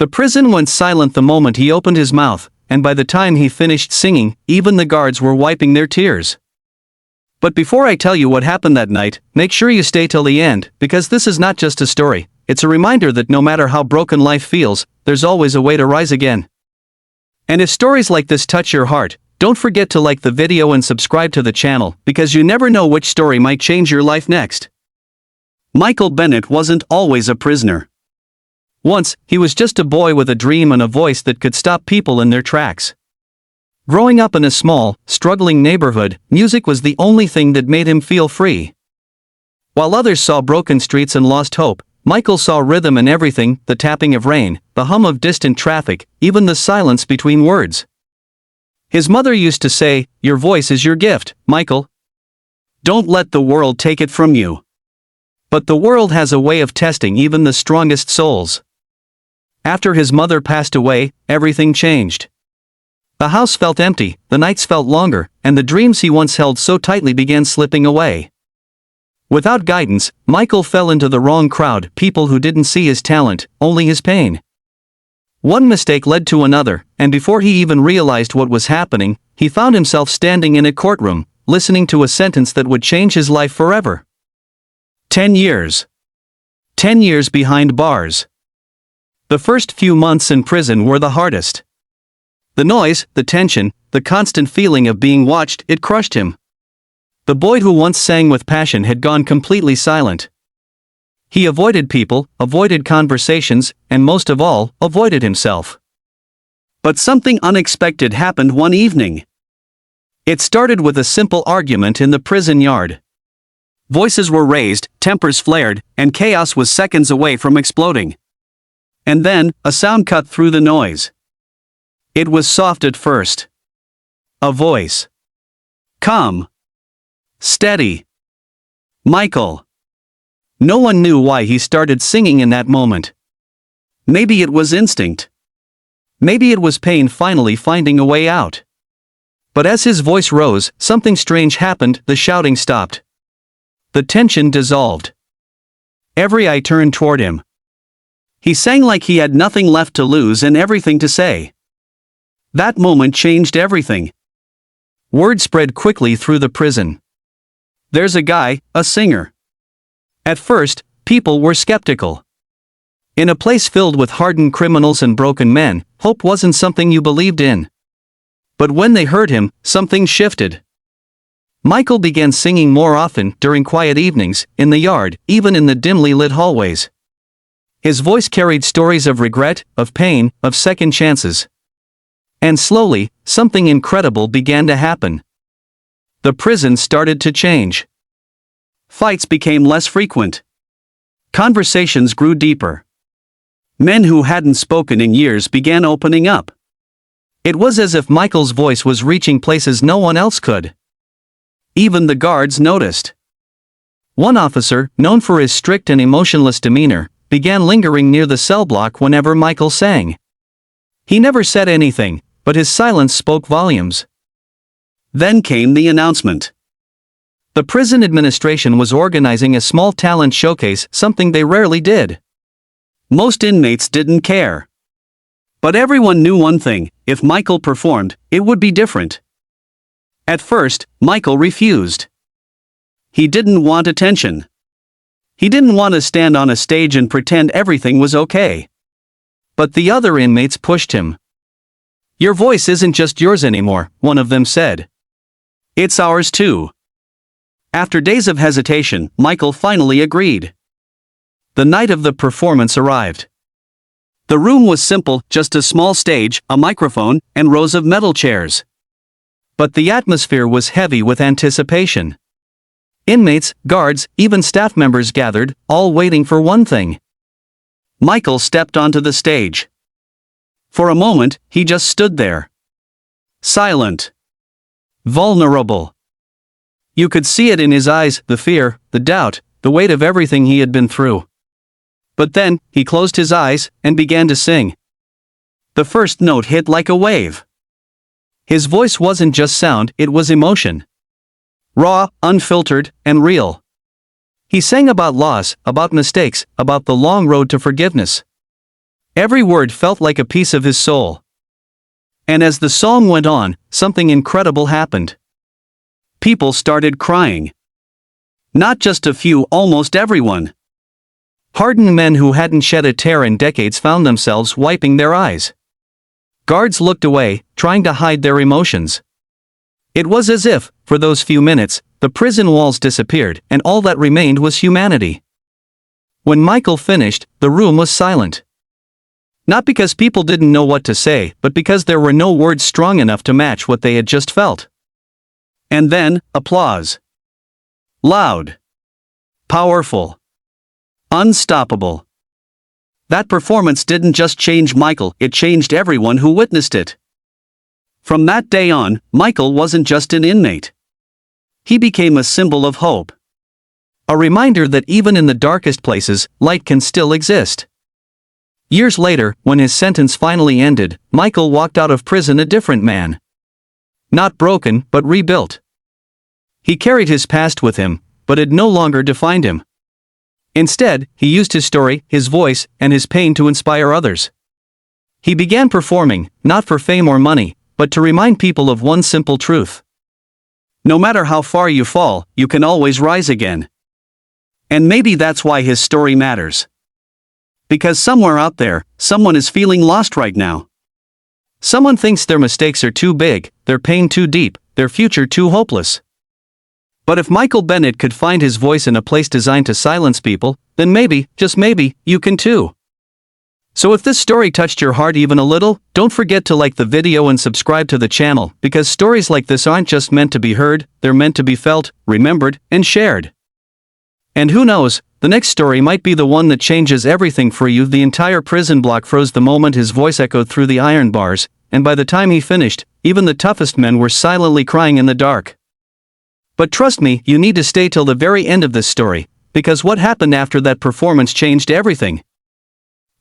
The prison went silent the moment he opened his mouth, and by the time he finished singing, even the guards were wiping their tears. But before I tell you what happened that night, make sure you stay till the end, because this is not just a story, it's a reminder that no matter how broken life feels, there's always a way to rise again. And if stories like this touch your heart, don't forget to like the video and subscribe to the channel, because you never know which story might change your life next. Michael Bennett wasn't always a prisoner. Once, he was just a boy with a dream and a voice that could stop people in their tracks. Growing up in a small, struggling neighborhood, music was the only thing that made him feel free. While others saw broken streets and lost hope, Michael saw rhythm in everything: the tapping of rain, the hum of distant traffic, even the silence between words. His mother used to say, "Your voice is your gift, Michael. Don't let the world take it from you." But the world has a way of testing even the strongest souls. After his mother passed away, everything changed. The house felt empty, the nights felt longer, and the dreams he once held so tightly began slipping away. Without guidance, Michael fell into the wrong crowd, people who didn't see his talent, only his pain. One mistake led to another, and before he even realized what was happening, he found himself standing in a courtroom, listening to a sentence that would change his life forever. 10 years. 10 years behind bars. The first few months in prison were the hardest. The noise, the tension, the constant feeling of being watched, it crushed him. The boy who once sang with passion had gone completely silent. He avoided people, avoided conversations, and most of all, avoided himself. But something unexpected happened one evening. It started with a simple argument in the prison yard. Voices were raised, tempers flared, and chaos was seconds away from exploding. And then, a sound cut through the noise. It was soft at first. A voice. Calm. Steady. Michael. No one knew why he started singing in that moment. Maybe it was instinct. Maybe it was pain finally finding a way out. But as his voice rose, something strange happened. The shouting stopped. The tension dissolved. Every eye turned toward him. He sang like he had nothing left to lose and everything to say. That moment changed everything. Word spread quickly through the prison. There's a guy, a singer. At first, people were skeptical. In a place filled with hardened criminals and broken men, hope wasn't something you believed in. But when they heard him, something shifted. Michael began singing more often, during quiet evenings, in the yard, even in the dimly lit hallways. His voice carried stories of regret, of pain, of second chances. And slowly, something incredible began to happen. The prison started to change. Fights became less frequent. Conversations grew deeper. Men who hadn't spoken in years began opening up. It was as if Michael's voice was reaching places no one else could. Even the guards noticed. One officer, known for his strict and emotionless demeanor, began lingering near the cell block whenever Michael sang. He never said anything, but his silence spoke volumes. Then came the announcement. The prison administration was organizing a small talent showcase, something they rarely did. Most inmates didn't care. But everyone knew one thing: if Michael performed, it would be different. At first, Michael refused. He didn't want attention. He didn't want to stand on a stage and pretend everything was okay. But the other inmates pushed him. "Your voice isn't just yours anymore," one of them said. "It's ours too." After days of hesitation, Michael finally agreed. The night of the performance arrived. The room was simple, just a small stage, a microphone, and rows of metal chairs. But the atmosphere was heavy with anticipation. Inmates, guards, even staff members gathered, all waiting for one thing. Michael stepped onto the stage. For a moment, he just stood there. Silent. Vulnerable. You could see it in his eyes, the fear, the doubt, the weight of everything he had been through. But then, he closed his eyes, and began to sing. The first note hit like a wave. His voice wasn't just sound, it was emotion. Raw, unfiltered, and real. He sang about loss, about mistakes, about the long road to forgiveness. Every word felt like a piece of his soul. And as the song went on, something incredible happened. People started crying. Not just a few, almost everyone. Hardened men who hadn't shed a tear in decades found themselves wiping their eyes. Guards looked away, trying to hide their emotions. It was as if, for those few minutes, the prison walls disappeared and all that remained was humanity. When Michael finished, the room was silent. Not because people didn't know what to say, but because there were no words strong enough to match what they had just felt. And then, applause. Loud. Powerful. Unstoppable. That performance didn't just change Michael, it changed everyone who witnessed it. From that day on, Michael wasn't just an inmate. He became a symbol of hope. A reminder that even in the darkest places, light can still exist. Years later, when his sentence finally ended, Michael walked out of prison a different man. Not broken, but rebuilt. He carried his past with him, but it no longer defined him. Instead, he used his story, his voice, and his pain to inspire others. He began performing, not for fame or money, but to remind people of one simple truth. No matter how far you fall, you can always rise again. And maybe that's why his story matters. Because somewhere out there, someone is feeling lost right now. Someone thinks their mistakes are too big, their pain too deep, their future too hopeless. But if Michael Bennett could find his voice in a place designed to silence people, then maybe, just maybe, you can too. So if this story touched your heart even a little, don't forget to like the video and subscribe to the channel, because stories like this aren't just meant to be heard, they're meant to be felt, remembered, and shared. And who knows, the next story might be the one that changes everything for you. The entire prison block froze the moment his voice echoed through the iron bars, and by the time he finished, even the toughest men were silently crying in the dark. But trust me, you need to stay till the very end of this story, because what happened after that performance changed everything.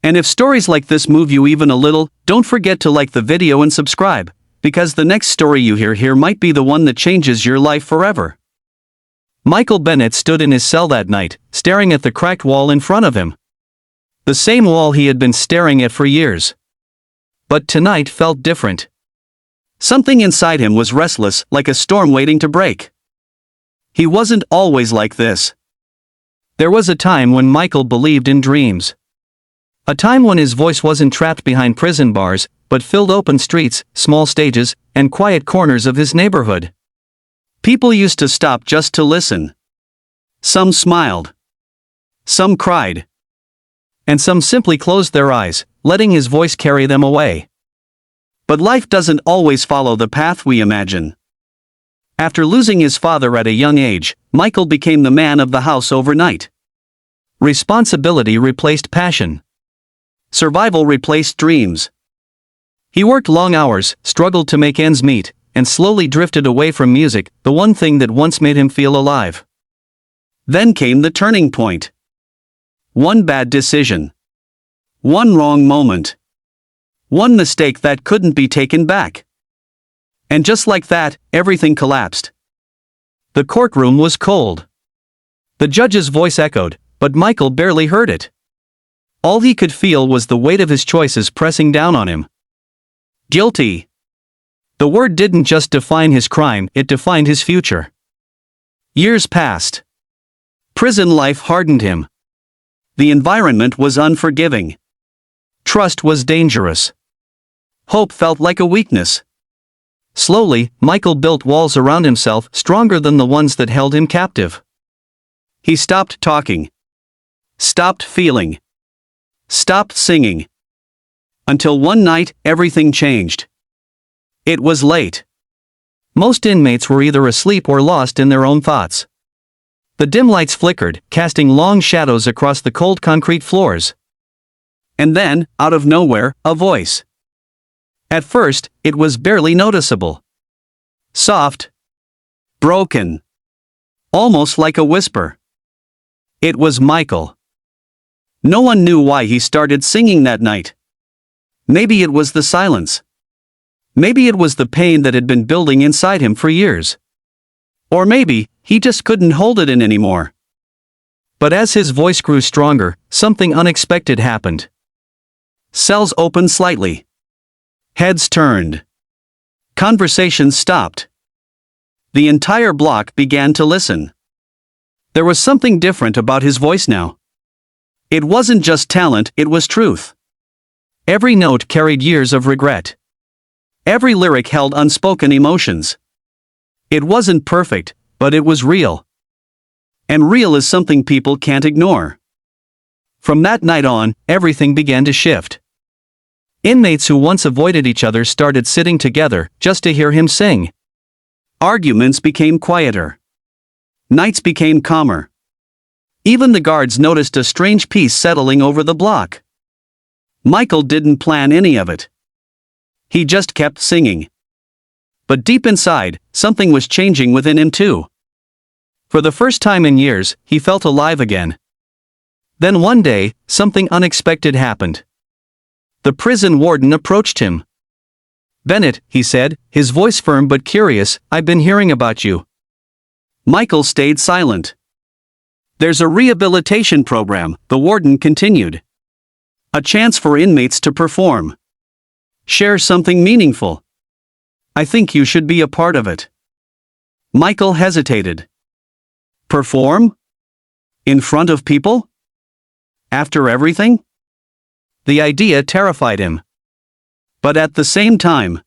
And if stories like this move you even a little, don't forget to like the video and subscribe, because the next story you hear here might be the one that changes your life forever. Michael Bennett stood in his cell that night, staring at the cracked wall in front of him. The same wall he had been staring at for years. But tonight felt different. Something inside him was restless, like a storm waiting to break. He wasn't always like this. There was a time when Michael believed in dreams. A time when his voice wasn't trapped behind prison bars, but filled open streets, small stages, and quiet corners of his neighborhood. People used to stop just to listen. Some smiled. Some cried. And some simply closed their eyes, letting his voice carry them away. But life doesn't always follow the path we imagine. After losing his father at a young age, Michael became the man of the house overnight. Responsibility replaced passion. Survival replaced dreams. He worked long hours, struggled to make ends meet, and slowly drifted away from music, the one thing that once made him feel alive. Then came the turning point. One bad decision. One wrong moment. One mistake that couldn't be taken back. And just like that, everything collapsed. The courtroom was cold. The judge's voice echoed, but Michael barely heard it. All he could feel was the weight of his choices pressing down on him. Guilty. The word didn't just define his crime, it defined his future. Years passed. Prison life hardened him. The environment was unforgiving. Trust was dangerous. Hope felt like a weakness. Slowly, Michael built walls around himself stronger than the ones that held him captive. He stopped talking. Stopped feeling. Stopped singing. Until one night, everything changed. It was late. Most inmates were either asleep or lost in their own thoughts. The dim lights flickered, casting long shadows across the cold concrete floors. And then, out of nowhere, a voice. At first, it was barely noticeable. Soft. Broken. Almost like a whisper. It was Michael. No one knew why he started singing that night. Maybe it was the silence. Maybe it was the pain that had been building inside him for years. Or maybe, he just couldn't hold it in anymore. But as his voice grew stronger, something unexpected happened. Cells opened slightly. Heads turned. Conversations stopped. The entire block began to listen. There was something different about his voice now. It wasn't just talent, it was truth. Every note carried years of regret. Every lyric held unspoken emotions. It wasn't perfect, but it was real. And real is something people can't ignore. From that night on, everything began to shift. Inmates who once avoided each other started sitting together just to hear him sing. Arguments became quieter. Nights became calmer. Even the guards noticed a strange peace settling over the block. Michael didn't plan any of it. He just kept singing. But deep inside, something was changing within him too. For the first time in years, he felt alive again. Then one day, something unexpected happened. The prison warden approached him. "Bennett," he said, his voice firm but curious, "I've been hearing about you." Michael stayed silent. "There's a rehabilitation program," the warden continued. "A chance for inmates to perform. Share something meaningful. I think you should be a part of it." Michael hesitated. Perform? In front of people? After everything? The idea terrified him. But at the same time,